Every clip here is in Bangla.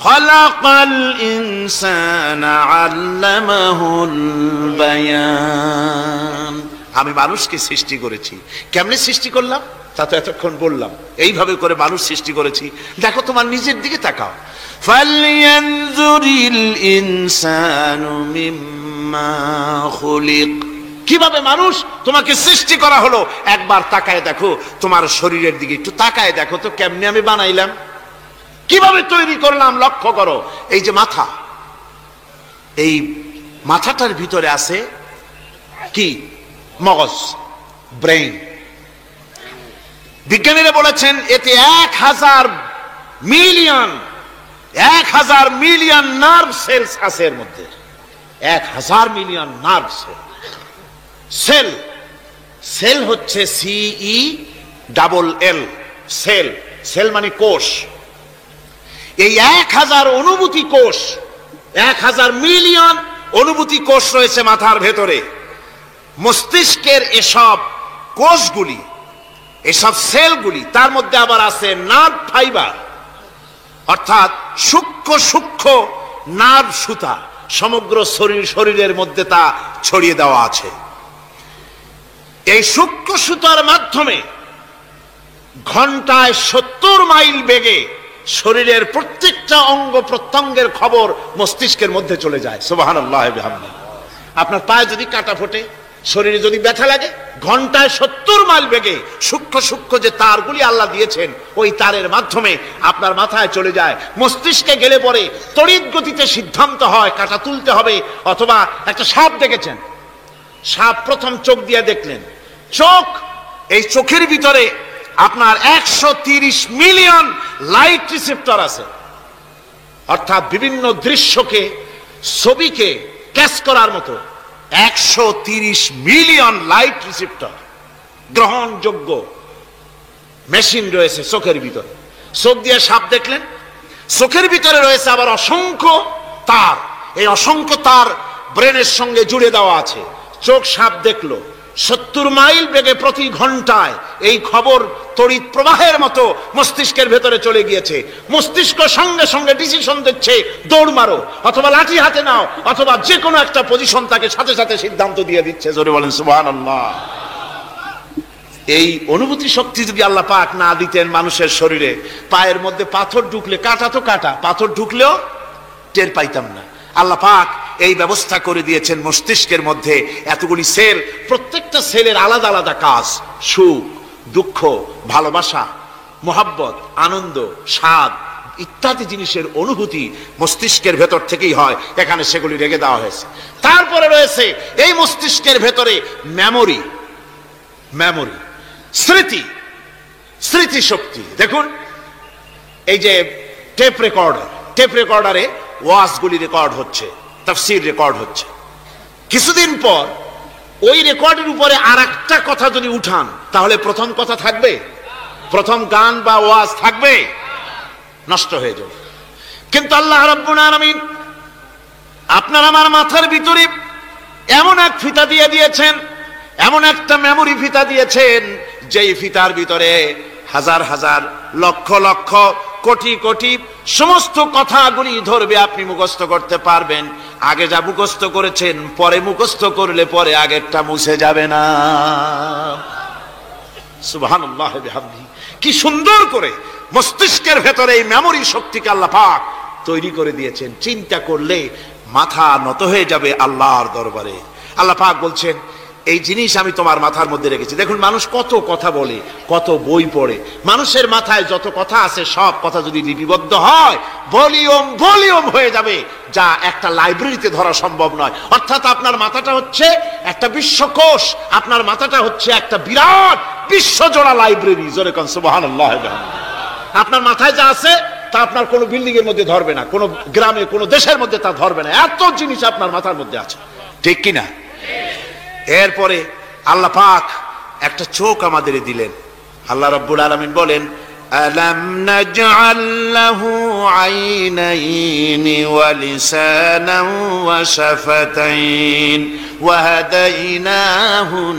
খালাকাল ইনসানা আল্লামাহুল বায়ান। আমি মানুষকে সৃষ্টি করেছি। কেমনে সৃষ্টি করলাম তা তো এতক্ষণ বললাম। এইভাবে করে মানুষ সৃষ্টি করেছি। দেখো তোমার নিজের দিকে তাকাও। ফালয়ানজুরিল ইনসানু মিম্মা খুলিক। কিভাবে মানুষ তোমাকে সৃষ্টি করা হলো একবার তাকায় দেখো, তোমার শরীরের দিকে একটু তাকায় দেখো তো কেমনে আমি বানাইলাম, কিভাবে তৈরি করলাম লক্ষ্য করো। এই যে মাথা, এই মাথাটার ভিতরে আছে কি? মগজ, ব্রেইন। বিজ্ঞানীরা বলেছেন এতে 1000 মিলিয়ন নার্ভ সেলস আছে এর মধ্যে। 1000 মিলিয়ন নার্ভ সেল। সেল হচ্ছে CELL, সেল। সেল মানে কোষ। এই 1000 অনুভূতি কোষ, 1000 মিলিয়ন অনুভূতি কোষ রয়েছে মাথার ভেতরে। মস্তিষ্কের এসব কোষগুলি, এসব সেলগুলি, তার মধ্যে আবার আছে নার্ভ ফাইবার, অর্থাৎ সূক্ষ্ম সূক্ষ্ম নার্ভ সুতা সমগ্র শরীরের মধ্যে তা ছড়িয়ে দেওয়া আছে। এই সূক্ষ্ম সুতার মাধ্যমে ঘন্টায় 70 মাইল বেগে শরীরের প্রত্যেকটা অঙ্গ প্রত্যঙ্গের খবর মস্তিষ্কের মধ্যে চলে যায়। সুবহানাল্লাহ বিহামদিহি। আপনার পায়ে যদি কাটা ফোটে, শরীরে যদি ব্যথা লাগে, ঘন্টায় 70 মাইল বেগে সূক্ষ্ম সূক্ষ্ম যে তারগুলি আল্লাহ দিয়েছেন, ওই তারের মাধ্যমে আপনার মাথায় চলে যায়। মস্তিষ্কে গেলে পরে তড়িৎ গতিতে সিদ্ধান্ত হয় কাটা তুলতে হবে। অথবা একটা সাপ দেখেছেন, সাপ প্রথম চোখ দিয়ে দেখলেন, চোখ, এই চোখের ভিতরে আপনার 130 মিলিয়ন লাইট রিসেপ্টর আছে, অর্থাৎ বিভিন্ন দৃশ্যকে, ছবিকে ক্যাচ করার মতো 130 মিলিয়ন লাইট রিসেপ্টর গ্রহণযোগ্য মেশিন রয়েছে চোখের ভিতরে। চোখ দিয়ে সাপ দেখলেন, চোখের ভিতরে রয়েছে আবার অসংখ্য তার। এই অসংখ্য তার ব্রেনের সঙ্গে জুড়ে দেওয়া আছে। চোখ সাপ দেখলো, 70 মাইল বেগে প্রতি ঘন্টায় এই খবর তড়িৎ প্রবাহের মতো মস্তিষ্কের ভেতরে চলে গিয়েছে। মস্তিষ্ক সঙ্গে সঙ্গে ডিসিশন দিচ্ছে, দৌড় মারো, অথবা লাঠি হাতে নাও, অথবা যে কোনো একটা পজিশন তাকে সাথে সাথে সিদ্ধান্ত দিয়ে দিচ্ছে। জোরে বলেন সুবহানাল্লাহ। এই অনুভূতি শক্তি যদি আল্লাহ পাক না দিতেন মানুষের শরীরে, পায়ের মধ্যে পাথর ঢুকলে, কাটা তো কাটা, পাথর ঢুকলেও টের পাইতাম না। আল্লাহ পাক এই ব্যবস্থা করে দিয়েছেন মস্তিষ্কের মধ্যে এতগুলি সেল, প্রত্যেকটা সেলের আলাদা আলাদা কাজ। সুখ, দুঃখ, ভালোবাসা, মোহাব্বত, আনন্দ, স্বাদ ইত্যাদি জিনিসের অনুভূতি মস্তিষ্কের ভেতর থেকেই হয়। এখানে সেগুলি রেখে দেওয়া হয়েছে। তারপরে রয়েছে এই মস্তিষ্কের ভেতরে মেমোরি, স্মৃতি শক্তি। দেখুন এই যে টেপ রেকর্ডারে ওয়াজগুলি রেকর্ড হচ্ছে, তাফসীর রেকর্ড হচ্ছে। কিছুদিন পর ওই রেকর্ডের উপরে আরেকটা কথা যদি উঠান, তাহলে প্রথম কথা থাকবে? প্রথম গান বা ওয়াজ থাকবে? নষ্ট হয়ে যাবে। কিন্তু আল্লাহ রাব্বুল আলামিন আপনার আমার মাথার ভিতরে এমন এক ফিতা দিয়ে দিয়েছেন, এমন একটা মেমোরি ফিতা দিয়েছেন, যেই ফিতার ভিতরে হাজার হাজার, লক্ষ লক্ষ, কোটি কোটি সমস্ত কথাগুলি ধরবে, আপনি মুখস্থ করতে পারবেন। আগে যা মুখস্থ করেছেন, পরে মুখস্থ করলে পরে আগেরটা মুছে যাবে না। সুবহানাল্লাহ বিহামদিহি। কি সুন্দর করে মস্তিষ্কের ভেতরে এই মেমোরি শক্তিকে আল্লাহ পাক তৈরি করে দিয়েছেন। চিন্তা করলে মাথা নত হয়ে যাবে আল্লাহর দরবারে। আল্লাহ পাক বলছেন, এই জিনিস আমি তোমার মাথার মধ্যে রেখেছি। দেখুন মানুষ কত কথা বলে, কত বই পড়ে। মানুষের মাথায় যত কথা আছে, সব কথা যদি লিপিবদ্ধ হয়, ভলিউম হয়ে যাবে, যা একটা লাইব্রেরিতে ধরা সম্ভব নয়। অর্থাৎ আপনার মাথাটা হচ্ছে একটা বিশ্বকোষ, আপনার মাথাটা হচ্ছে একটা বিরাট বিশ্বজোড়া লাইব্রেরি। জোরে কোন সুবহানাল্লাহ। আপনার মাথায় যা আছে তা আপনার কোনো বিল্ডিং এর মধ্যে ধরবে না, কোনো গ্রামে, কোনো দেশের মধ্যে তা ধরবে না। এত জিনিস আপনার মাথার মধ্যে আছে, ঠিক কিনা? এরপরে আল্লাহ পাক একটা চোখ আমাদের দিলেন। আল্লাহ রাব্বুল আলামিন বলেন, আলাম নাজআল লাহু আইনাইনি ওয়া লিসানান ওয়া শাফাতাইন ওয়াহাদাইনাহুন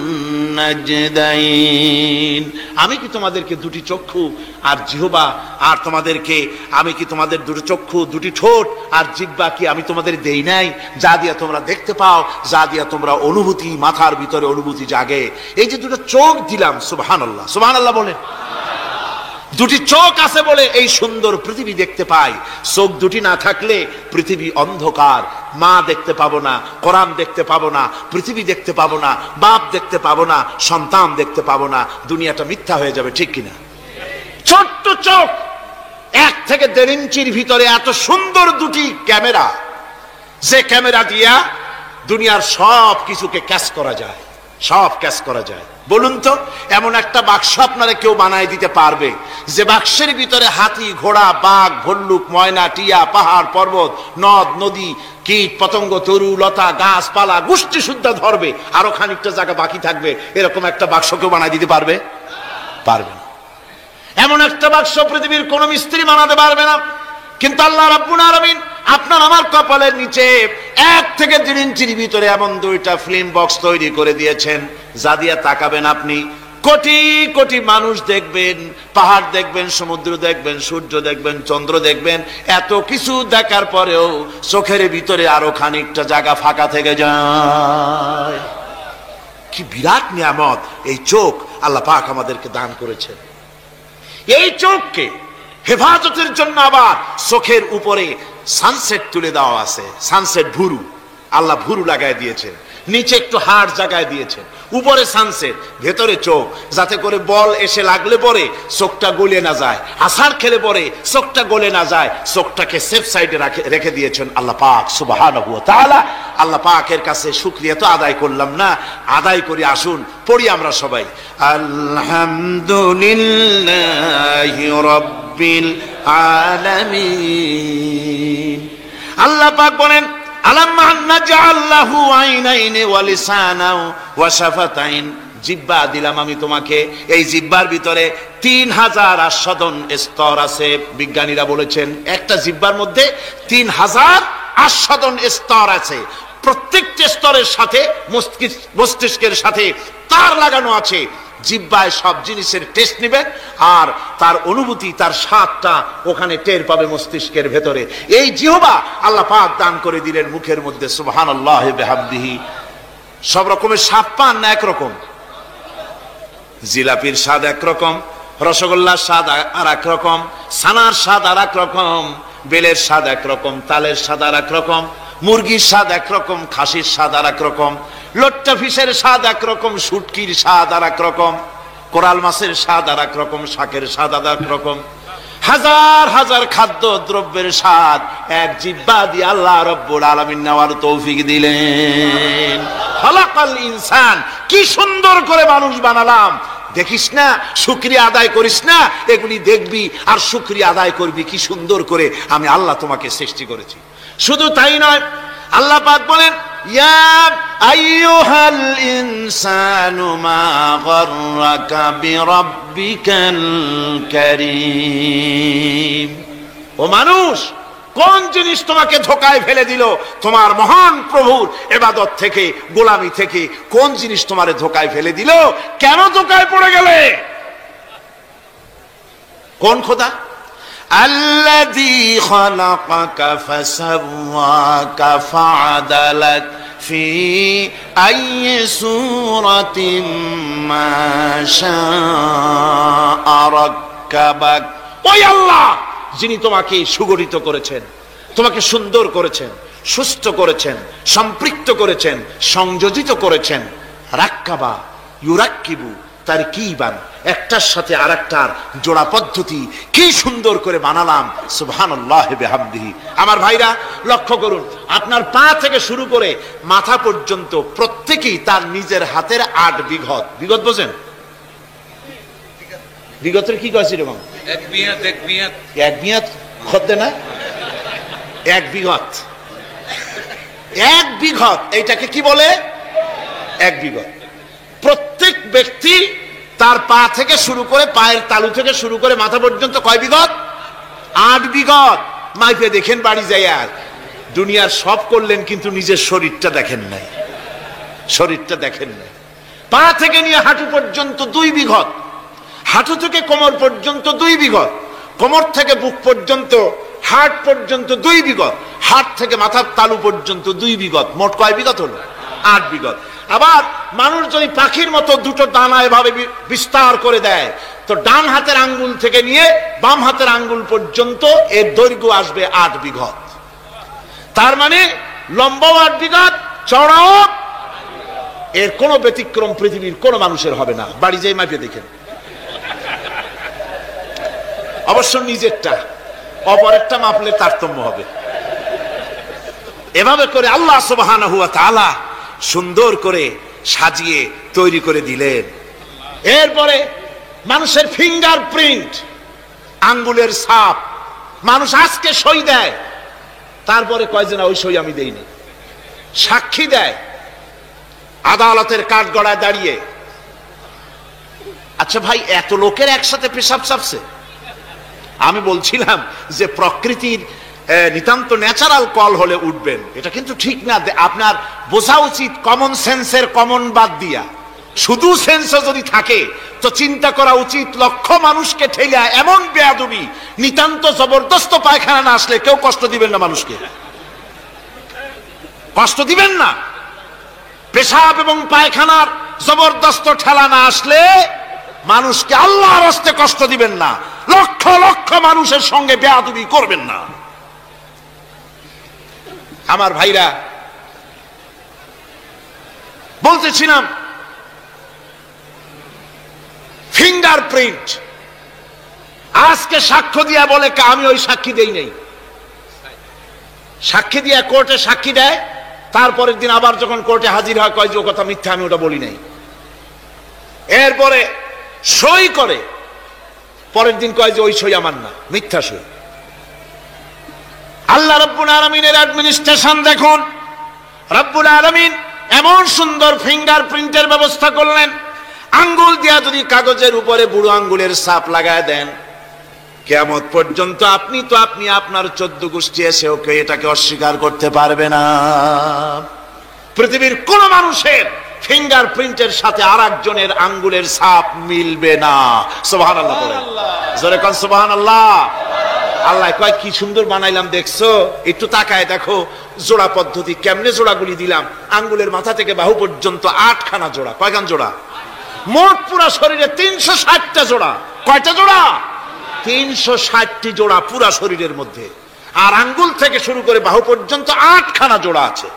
নাজদাইন। আমি কি তোমাদেরকে দুটি চক্ষু আর জিহ্বা আর তোমাদেরকে আমি কি তোমাদের দুটি চক্ষু দুটি ঠোঁট আর জিহ্বা কি আমি তোমাদের দেই নাই, যা দিয়া তোমরা দেখতে পাও, যা দিয়া তোমরা অনুভূতি মাথার ভিতরে অনুভূতি জাগে। এই যে দুটো চোখ দিলাম, সুবহানাল্লাহ সুবহানাল্লাহ বলেন। দুটি চোখ আছে বলে এই সুন্দর পৃথিবী দেখতে পাই। চোখ দুটি না থাকলে পৃথিবী অন্ধকার, মা দেখতে পাবো না, কোরআন দেখতে পাবো না, পৃথিবী দেখতে পাবো না, বাপ দেখতে পাবো না, সন্তান দেখতে পাবো না, দুনিয়াটা মিথ্যা হয়ে যাবে, ঠিক কিনা? ছোট্ট চোখ, 1 থেকে 1.5 ইঞ্চির ভিতরে এত সুন্দর দুটি ক্যামেরা, যে ক্যামেরা দিয়া দুনিয়ার সব কিছুকে ক্যাচ করা যায়, সব ক্যাচ করা যায়। বলুন তো, এমন একটা বাক্স আপনারা কেউ বানায় দিতে পারবে যে বাক্সের ভিতরে হাতি, ঘোড়া, বাঘ, ভল্লুক, ময়না, টিয়া, পাহাড়, পর্বত, নদ, নদী, কীট, পতঙ্গ, তরু, লতা, গাছপালা গোষ্ঠী শুদ্ধা ধরবে, আরো খানিকটা জায়গা বাকি থাকবে, এরকম একটা বাক্স কেউ বানায় দিতে পারবে? পারবে না। এমন একটা বাক্স পৃথিবীর কোন মিস্ত্রি বানাতে পারবে না। কিন্তু আল্লাহ রাব্বুল আলামিন আপনার আমার কপালের নিচে 1 থেকে 1.5 ইঞ্চির ভিতরে এমন 2টা ফিল্ম বক্স তৈরি করে দিয়েছেন, যা দিয়ে তাকাবেন আপনি কোটি কোটি মানুষ দেখবেন, পাহাড় দেখবেন, সমুদ্র দেখবেন, সূর্য দেখবেন, চন্দ্র দেখবেন। এত কিছু দেখার পরেও চোখের ভিতরে আরো খানিকটা জায়গা ফাঁকা থেকে যায়। কি বিরাট নিয়ামত এই চোখ আল্লাহ পাক আমাদেরকে দান করেছেন। এই চোখকে হেফাজতের জন্য আবার চোখের উপরে সানসেট তুলে দেওয়া আছে, সানসেট ভুরু, আল্লাহ ভুরু লাগায় দিয়েছেন, নিচে একটু হাড় জায়গায় দিয়েছেন, উপরে সানসেট, ভেতরে চোখ, যাতে করে বল এসে লাগলে পরে চোখটা গলে না যায়, আছাড় খেলে পরে চোখটা গলে না যায়, চোখটাকে সেফ সাইডে রেখে দিয়েছেন আল্লাহ পাক সুবহানাহু ওয়া তাআলা। আল্লাহ পাকের কাছে শুকরিয়া তো আদায় করলাম না, আদায় করি। আসুন পড়ি আমরা সবাই, আলহামদুলিল্লাহি রাব্বিল আলামিন। আল্লাহ পাক বলেন, আলাম নাজআল লাহু আইনাইনি ওয়া লিসানাও ওয়া শাফাতাইন। জিহ্বা দিলাম আমি তোমাকে, এই জিহ্বার ভিতরে 3000 আস্বাদন স্তর আছে। বিজ্ঞানীরা বলেছেন একটা জিহ্বার মধ্যে 3000 আস্বাদন স্তর আছে। প্রত্যেকটা স্তরের সাথে মস্তিষ্কের সাথে তার লাগানো আছে। জিহ্বায় সব জিনিসের টেস্ট নেবে আর তার অনুভূতি, তার স্বাদটা ওখানে টের পাবে মস্তিষ্কের ভেতরে। এই জিহ্বা আল্লাহ পাক দান করে দিলেন মুখের মধ্যে, সুবহানাল্লাহি বিহামদিহি। সব রকমের স্বাদ পান না একরকম? জিলাপির স্বাদ একরকম, রসগোল্লার স্বাদ আর এক রকম, ছানার স্বাদ আর এক রকম, বেলের স্বাদ একরকম, তালের স্বাদ আর এক রকম, মুরগির স্বাদ একরকম, খাসির স্বাদ আর এক রকম, লট্টা ফিশের স্বাদ একরকম, শুটকির স্বাদ আর এক রকম, কোরাল মাছের স্বাদ আর এক রকম, শাকের স্বাদ আর এক রকম। হাজার হাজার খাদ্য দ্রব্যের স্বাদ এক জিহ্বা দিয়ে আল্লাহ রাব্বুল আলামিন নেওয়ার তৌফিক দিলেন। খালাকাল ইনসান, কি সুন্দর করে মানুষ বানালাম। দেখিস না, শুকরিয়া আদায় করিস না, এগুলি দেখবি আর শুকরিয়া আদায় করবি কি সুন্দর করে আমি আল্লাহ তোমাকে সৃষ্টি করেছি। শুধু তাই নয়, আল্লাহ পাক বলেন, ইয়া আইয়ুহাল ইনসানু মা গাররাকা বিরাব্বিকাল কারীম। ও মানুষ, কোন জিনিস তোমাকে ধোঁকায় ফেলে দিল? তোমার মহান প্রভুর ইবাদত থেকে, গোলামি থেকে কোন জিনিস তোমারে ধোঁকায় ফেলে দিল? কেন ধোঁকায় পড়ে গেলে? কোন খোদা? আল্লাযী খালাকাকা ফাসাওয়াকা ফাআদালাক ফি আইয়ি সূরাতিন মা শাআ রাক্কাবাক। ওই আল্লাহ যিনি তোমাকে সুগঠিত করেছেন, তোমাকে সুন্দর করেছেন, সুস্থ করেছেন, সম্পৃক্ত করেছেন, সংযোজিত করেছেন। রাক্কাবা, ইউরাক্কিবু, তারকিবান, একটার সাথে আরেকটার জোড়া পদ্ধতি কি সুন্দর করে বানালাম। সুবহানাল্লাহি বিহামদিহি। আমার ভাইরা লক্ষ্য করুন, আপনার পা থেকে শুরু করে মাথা পর্যন্ত প্রত্যেকেই তার নিজের হাতের 8 বিঘত। বিঘত বোঝেন? বিগতের কি কয়েছি রে? এক বিঘত খদ্দে না, 1 বিঘত। 1 বিঘত এইটাকে কি বলে? 1 বিঘত। প্রত্যেক ব্যক্তি তার পা থেকে শুরু করে, পায়ের তালু থেকে শুরু করে মাথা পর্যন্ত কয় বিঘত? 8 বিঘত। মাইপে দেখেন বাড়ি যাই। আর দুনিয়ার সব করলেন কিন্তু নিজের শরীরটা দেখেন নাই। শরীরটা দেখেন না। পা থেকে নিয়ে হাঁটু পর্যন্ত 2 বিঘত, হাঁটু থেকে কোমর পর্যন্ত 2 বিঘত, কোমর থেকে বুক পর্যন্ত, হাট পর্যন্ত 2 বিঘত, হাট থেকে মাথার তালু পর্যন্ত 2 বিঘত, মোট কয় বিঘত হলো? 8 বিঘত। আবার মানুষ যদি পাখির মতো দুটো ডানা এভাবে বিস্তার করে দেয়, তো ডান হাতের আঙ্গুল থেকে নিয়ে বাম হাতের আঙ্গুল পর্যন্ত এর দৈর্ঘ্য আসবে 8 বিঘত। তার মানে লম্বাও 8 বিঘত, চওড়াও। এর কোনো ব্যতিক্রম পৃথিবীর কোন মানুষের হবে না। বাড়ি যেই মাপে দেখেন, অবশ্য নিজেরটা, অপরেরটা মাপলে তারতম্য হবে। এভাবে করে আল্লাহ সুবহানাহু ওয়া তাআলা সুন্দর করে সাজিয়ে তৈরি করে দিলেন। এরপরে মানুষের ফিঙ্গারপ্রিন্ট, আঙ্গুলের ছাপ, মানুষ আজকে সই দেয়, তারপরে কয় যে না ওই সই আমি দেইনি। সাক্ষী দেয় আদালতের কাঠগড়ায় দাঁড়িয়ে। আচ্ছা ভাই, এত লোকের একসাথে পেশাব চাপছে। আমি বলছিলাম যে প্রকৃতির নিতান্ত ন্যাচারাল কল হলে উঠবেন, এটা কিন্তু ঠিক না। আপনার বোঝা উচিত কমন সেন্সের কমন বাদ দিয়া। শুধু সেন্স যদি থাকে তো চিন্তা করা উচিত লক্ষ মানুষকে ঠেলা এমন বেয়াদবি, নিতান্ত জবরদস্ত পায়খানা না আসলে কেউ কষ্ট দিবেন না, মানুষকে কষ্ট দিবেন না। পেশাব এবং পায়খানার জবরদস্ত ঠেলা না আসলে মানুষকে আল্লাহর রাস্তে কষ্ট দিবেন না, লক্ষ লক্ষ মানুষের সঙ্গে বেয়াদবি করবেন না। আমার ভাইরা, বলতেছিলাম ফিঙ্গারপ্রিন্ট। আজকে সাক্ষ্য দিয়া বলে আমি ওই সাক্ষী দেই নাই, সাক্ষী দিয়া কোর্টে সাক্ষী দেয়, তারপরের দিন আবার যখন কোর্টে হাজির হয় কয় যে ও কথা মিথ্যা, আমি ওটা বলি নাই। এরপরে সই করে, পরের দিন কয় যে ওই সই আমার না, মিথ্যা সই। আল্লাহ রাব্বুল আলামিনের অ্যাডমিনিস্ট্রেশন দেখুন। রাব্বুল আলামিন এমন সুন্দর ফিঙ্গারপ্রিন্টের ব্যবস্থা করলেন, আঙ্গুল দিয়া যদি কাগজের উপরে বুড়ো আঙ্গুলের ছাপ লাগায় দেন, কিয়ামত পর্যন্ত আপনি আপনার 14 গোষ্ঠী এসেও কেউ এটাকে অস্বীকার করতে পারবে না। পৃথিবীর কোন মানুষের ফিঙ্গারপ্রিন্টের সাথে আরেকজনের আঙ্গুলের ছাপ মিলবে না। সুবহানাল্লাহ বলেন, জোরে কোন সুবহানাল্লাহ। আল্লাহ কয় কি সুন্দর বানাইলাম দেখছো, একটু তাকায় দেখো জোড়া পদ্ধতি, কেমনে জোড়াগুলি দিলাম। আঙ্গুলের মাথা থেকে বাহু পর্যন্ত 8খানা জোড়া। কয়খান জোড়া? মোট পুরা শরীরে 360টা জোড়া। কয়টা জোড়া? 360টি জোড়া পুরা শরীরের মধ্যে। আর আঙ্গুল থেকে শুরু করে বাহু পর্যন্ত 8খানা জোড়া আছে।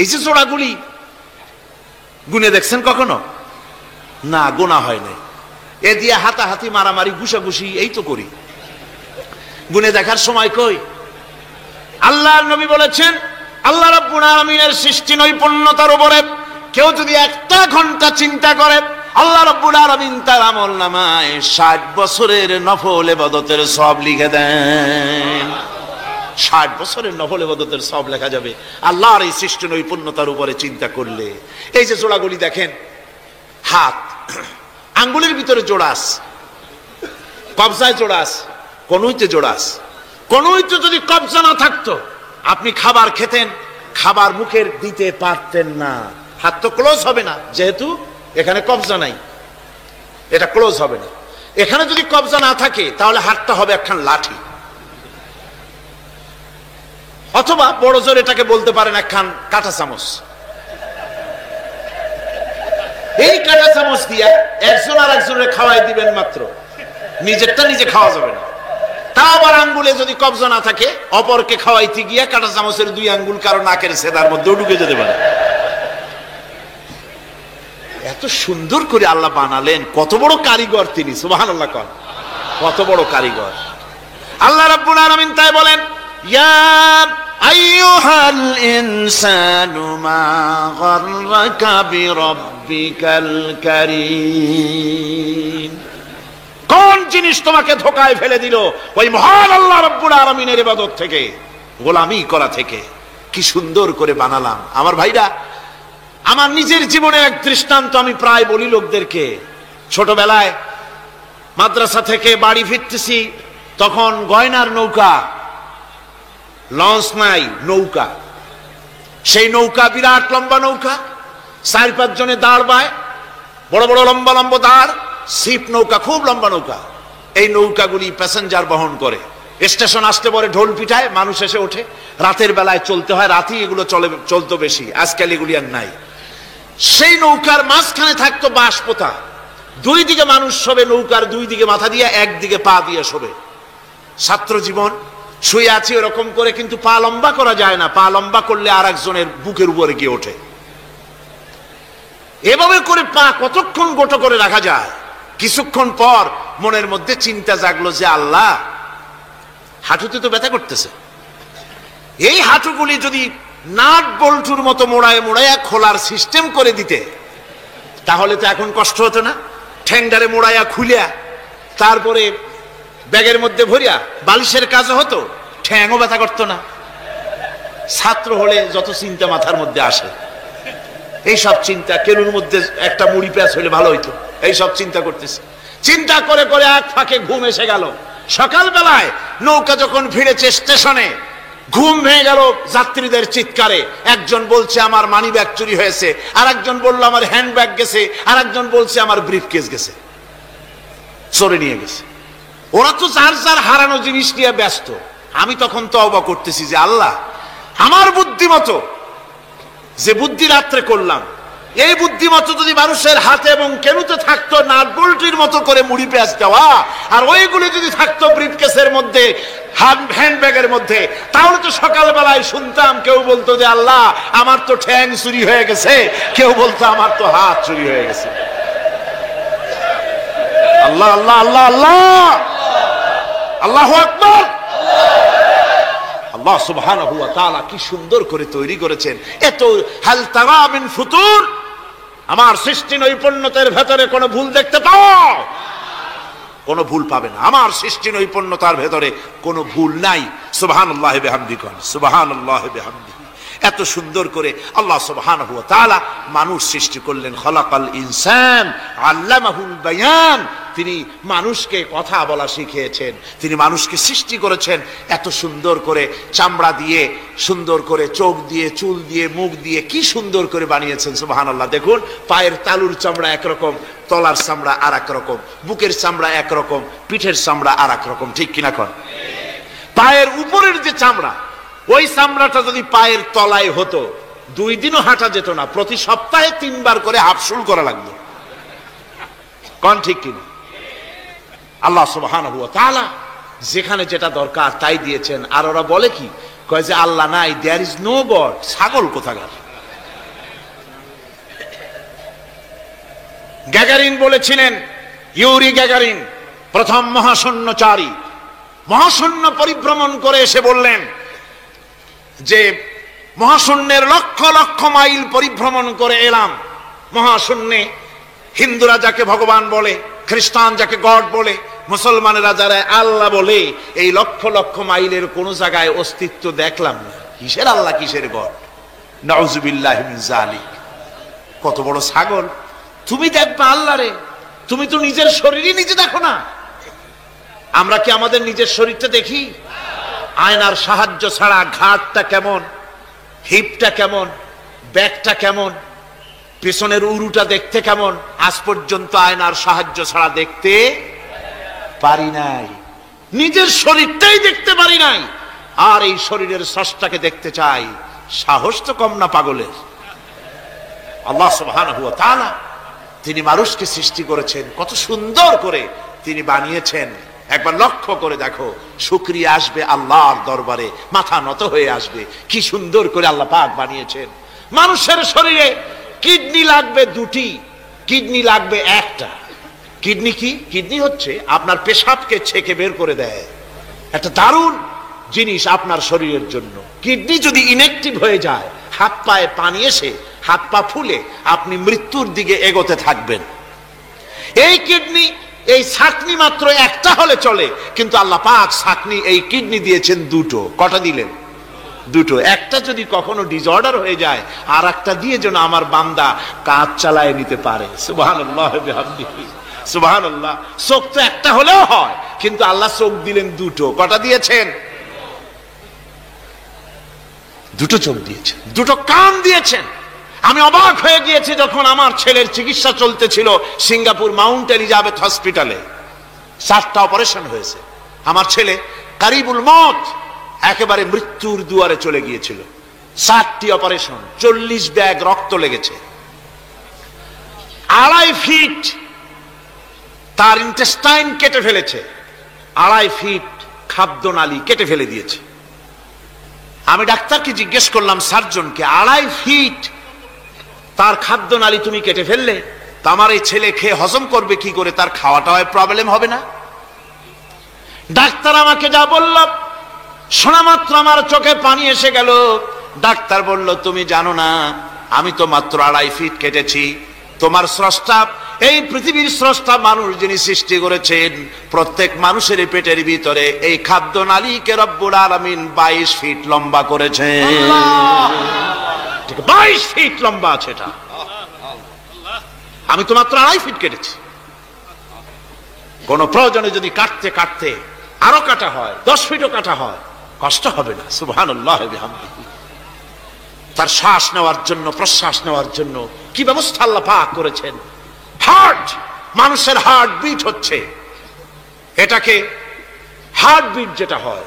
এই যে জোড়াগুলি গুনে দেখছেন কখনো? না, গোনা হয় নাই। এ দিয়ে হাতাহাতি, মারামারি, ঘুষাঘুষি এই তো করি, গুনে দেখার সময় কই? আল্লাহর নবী বলেছেন, আল্লাহ রাব্বুল আলামিনের সৃষ্টি নৈপুণ্যতার উপরে কেউ যদি 1 ঘন্টা চিন্তা করে, আল্লাহ রাব্বুল আলামিন তার আমলনামায় 60 বছরের নফল ইবাদতের সওয়াব লিখে দেন। 60 বছরের নফল ইবাদতের সওয়াব লেখা যাবে আল্লাহর এই সৃষ্টি নৈপুণ্যতার উপরে চিন্তা করলে। এই যে জোড়াগুলি দেখেন, হাত আঙ্গুলের ভিতরে জোড়াস, কবজায় জোড়াস, কনুইতে জোড়াস। কনুইতে যদি কবজা না থাকতো, আপনি খাবার খেতেন, খাবার মুখের দিতে পারতেন না, হাত তো ক্লোজ হবে না, যেহেতু এখানে কবজা নাই, এটা ক্লোজ হবে না। এখানে যদি কবজা না থাকে তাহলে হাতটা হবে একখান লাঠি, অথবা বড় জোর এটাকে বলতে পারেন একখান কাঁটা চামচ। এই কাঁটা চামচ দিয়ে একজন আর একজনের খাওয়াই দিবেন মাত্র, নিজেরটা নিজে খাওয়া যাবে না। তা আবার আঙ্গুলে যদি কবজা না থাকে, অপরকে খাওয়াইতে গিয়া কাঁটা চামচের 2 আঙ্গুল কারো নাকের সেদার মধ্যে ঢুকে যেতে পারে। এত সুন্দর করে আল্লাহ বানালেন, কত বড় কারিগর তিনি, সুবহানাল্লাহ। কত বড় কারিগর আল্লাহ রাব্বুল আলামিন। তাই বলেন, ইয়া আইয়ুহাল ইনসানু মা গাররাকা বিরাব্বিকাল কারীম। কোন জিনিস তোমাকে ধোঁকায় ফেলে দিল? ওই মহান আল্লাহ রাব্বুল আলামিনের ইবাদত থেকে, গোলামি করা থেকে। কি সুন্দর করে বানালাম। আমার ভাইরা, আমার নিজের জীবনের এক দৃষ্টান্ত আমি প্রায় বলি লোকদেরকে। ছোটবেলায় মাদ্রাসা থেকে বাড়ি ফিরতেছি, তখন গয়নার নৌকা, লঞ্চ নাই, নৌকা। সেই নৌকা বিরাট লম্বা নৌকা, 4-5 জনে দাঁড় বায়, বড় বড় লম্বা লম্বা দাঁড়, শিপ নৌকা, খুব লম্বা নৌকা। এই নৌকাগুলি প্যাসেঞ্জার বহন করে। স্টেশন আসতে পরে ঢোল পিঠায়, মানুষ এসে ওঠে। রাতের বেলায় চলতে হয়, রাতেই এগুলো চলতো বেশি, আজকাল এগুলি আর নাই। সেই নৌকার মাঝখানে থাকতো বাঁশ পোতা, 2 দিকে মানুষ শোবে, নৌকার 2 দিকে মাথা দিয়ে, 1 দিকে পা দিয়ে শোবে। ছাত্র জীবন, শুয়ে আছি ওরকম করে, কিন্তু পা লম্বা করা যায় না, পা লম্বা করলে আর একজনের বুকের উপরে গিয়ে ওঠে। এভাবে করে পা কতক্ষণ গোটো করে রাখা যায়? কিছুক্ষণ পর মনের মধ্যে চিন্তা জাগলো যে আল্লাহ, হাঁটুতে তো ব্যথা করতেছে, এই হাঁটুগুলি যদি নাট বল্টুর মতো মোড়ায় মোড়ায় খোলার সিস্টেম করে দিতে, তাহলে তো এখন কষ্ট হতো না। ঠ্যাংডারে মোড়াইয়া খুলিয়া তারপরে ব্যাগের মধ্যে ভরিয়া বালিশের কাজও হতো, ঠ্যাংও ব্যথা করতো না। ছাত্র হলে যত চিন্তা মাথার মধ্যে আসে, এইসব চিন্তা, কেনুর মধ্যে একটা মুড়ি প্যাঁচ হইলে ভালো হইতো, এইসব চিন্তা করতেছে। চিন্তা করে করে এক ফাঁকে ঘুম এসে গেল। সকালবেলায় নৌকা যখন ভিড়েছে স্টেশনে, ঘুম ভেঙে গেল যাত্রীদের চিৎকারে। একজন বলছে আমার মানি ব্যাগ চুরি হয়েছে, আর একজন বললো আমার হ্যান্ড ব্যাগ গেছে, আর একজন বলছে আমার ব্রিফকেস গেছে, চোরে নিয়ে গেছে। ওরা তো যার যার হারানো জিনিস নিয়ে ব্যস্ত। আমি তখন তওবা করতেছি যে আল্লাহ, আমার বুদ্ধিমতো যে বুদ্ধি রাত্রে করলাম, এই বুদ্ধিমতো যদি মানুষের হাতে এবং কেনুতে থাকতো নাট বল্টির মতো করে মুড়ি পেঁয়াজ দেওয়া, আর ওইগুলি যদি থাকতো ব্রিফকেসের মধ্যে, হ্যান্ডব্যাগের মধ্যে, তাহলে তো সকালবেলায় শুনতাম কেউ বলতো যে আল্লাহ আমার তো ঠ্যাং চুরি হয়ে গেছে, কেউ বলতো আমার তো হাত চুরি হয়ে গেছে। আল্লাহ আল্লাহ আল্লাহ আল্লাহ, আল্লাহু আকবার। আল্লাহ সুবহানাহু ওয়া তাআলা কি সুন্দর করে তৈরি করেছেন। এত হাল তারা মিন ফুতুর, আমার সৃষ্টি নৈপুণ্যতার ভেতরে কোনো ভুল দেখতে পাও? কোনো ভুল পাবে না। আমার সৃষ্টি নৈপুণ্যতার ভেতরে কোনো ভুল নাই। সুবহানাল্লাহি বিহামদিহি, সুবহানাল্লাহি বিহামদিহি। এত সুন্দর করে আল্লাহ সুবহানাহু ওয়া তাআলা মানুষ সৃষ্টি করলেন। খলাকাল ইনসান আল্লামাহুল বায়ান, তিনি মানুষকে কথা বলা শিখিয়েছেন, তিনি মানুষকে সৃষ্টি করেছেন এত সুন্দর করে, চামড়া দিয়ে, সুন্দর করে চোখ দিয়ে, চুল দিয়ে, মুখ দিয়ে, কি সুন্দর করে বানিয়েছেন। সুবহানাল্লাহ। দেখুন, পায়ের তালুর চামড়া একরকম, তলার চামড়া আর এক রকম, বুকের চামড়া একরকম, পিঠের চামড়া আর এক রকম, ঠিক কিনা কন? পায়ের উপরের যে চামড়া, ওই চামড়াটা যদি পায়ের তলায় হতো, 2 দিনও হাঁটা যেত না, প্রতি সপ্তাহে 3 বার করে হাফসুল করা লাগতো, কন ঠিক কিনা? আল্লাহ সুবহানাহু ওয়া তাআলা যেখানে যেটা দরকার তাই দিয়েছেন। আর ওরা বলে কি, কয় যে আল্লাহ নাই, দেয়ার ইজ নো গড। ছাগল কোথাকার। গ্যাগারিন বলেছিলেন, ইউরি গ্যাগারিন, প্রথম মহাশূন্যচারী, মহাশূন্য পরিভ্রমণ করে এসে বললেন যে মহাশূন্যের লক্ষ লক্ষ মাইল পরিভ্রমণ করে এলাম। মহাশূন্যে হিন্দুরা যাকে ভগবান বলে, খ্রিস্টান যাকে গড বলে, মুসলমানেরা যারা আল্লাহ বলে, এই লক্ষ লক্ষ মাইলের কোন জায়গায় অস্তিত্ব দেখলাম না। কিসের আল্লাহ, কিসের গড? নাউযুবিল্লাহি মিন যালিক। কত বড় ছাগল! তুমি দেখবা আল্লাহ রে, তুমি তো নিজের শরীরই নিজে দেখো না। আমরা কি আমাদের নিজের শরীরটা দেখি? আয়নার সাহায্য ছাড়া ঘাটটা কেমন, হিপটা কেমন, ব্যাকটা কেমন, পেছনের উরুটা দেখতে কেমন, আজ পর্যন্ত আয়নার সাহায্য ছাড়া দেখতে পারি নাই। নিজের শরীরটাই দেখতে পারি নাই, আর এই শরীরের স্রষ্টাকে দেখতে চাই। সাহস তো কম না পাগলের। আল্লাহ সুবহানাহু ওয়া তাআলা তিনি মানুষকে সৃষ্টি করেছেন, কত সুন্দর করে তিনি বানিয়েছেন। একবার লক্ষ্য করে দেখো, শুকরিয়া আসবে আল্লাহর দরবারে, মাথা নত হয়ে আসবে। কি সুন্দর করে আল্লাহ পাক বানিয়েছেন। মানুষের শরীরে কিডনি লাগবে 2টি, কিডনি লাগবে 1টা। কিডনি কি? কিডনি হচ্ছে আপনার পেশাবকে ছেঁকে বের করে দেয়, একটা দারুণ জিনিস আপনার শরীরের জন্য। কিডনি যদি ইনঅ্যাক্টিভ হয়ে যায়, হাত পায়ে পানি এসে হাত পা ফুলে আপনি মৃত্যুর দিকে এগোতে থাকবেন। এই কিডনি, এই ছাকনি মাত্র 1টা হলে চলে, কিন্তু আল্লাহ পাক ছাকনি, এই কিডনি দিয়েছেন 2টো। কটা দিলেন? 2টো। একটা যদি কখনো ডিসঅর্ডার হয়ে যায়, আর একটা দিয়ে যেন আমার বান্দা কাজ চালায় নিতে পারে। সুবহানাল্লাহ বিহামদিহি, সুবহানাল্লাহ। চোখ তো একটা হলেও হয়, কিন্তু আল্লাহ চোখ দিলেন 2টো। কটা দিয়েছেন? 2টো চোখ দিয়েছেন, 2টো কান দিয়েছেন। আমি অবাক হয়ে গিয়েছি যখন আমার ছেলের চিকিৎসা চলতেছিল সিঙ্গাপুর মাউন্ট এলিজাবেথ হসপিটালে। 4টা অপারেশন হয়েছে। আমার ছেলে কারিবুল মত, একেবারে মৃত্যুর দুয়ারে চলে গিয়েছিল। 4টি অপারেশন, 40 ব্যাগ রক্ত লেগেছে। 2.5 ফিট তার ইন্টেস্টাইন কেটে ফেলেছে, 2.5 ফিট খাদ্যনালী কেটে ফেলে দিয়েছে। আমি ডাক্তারকে জিজ্ঞেস করলাম, সার্জনকে, 2.5 ফিট তার খাদ্যনালী তুমি কেটে ফেললে, তা আমার এই ছেলে খেয়ে হজম করবে কি করে? তার খাওয়াটা হয় প্রবলেম হবে না? ডাক্তার আমাকে যা বলল, শোনা মাত্র আমার চোখে পানি এসে গেল। ডাক্তার বলল, তুমি জানো না, আমি তো মাত্র 2.5 ফিট কেটেছি। তোমার স্রষ্টা, এই পৃথিবীর স্রষ্টা মানুষ যিনি সৃষ্টি করেছেন, প্রত্যেক মানুষের পেটের ভিতরে এই খাদ্যনালীকে রব্বুল আলামিন 22 ফিট লম্বা করেছেন। 22 ফিট লম্বা আছে এটা। আমি তো মাত্র 2.5 ফিট কেটেছি। কোন প্রয়োজনে যদি কাটতে কাটতে আরো কাটা হয়, 10 ফিটও কাটা হয়, কষ্ট হবে না। সুবহানাল্লাহ বিহামদিহি। তার শ্বাস নেওয়ার জন্য, প্রশ্বাস নেওয়ার জন্য কি ব্যবস্থা আল্লাহ পাক করেছেন। হার্ট, মানুষের হার্ট বিট হচ্ছে, এটাকে হার্ট বিট যেটা হয়,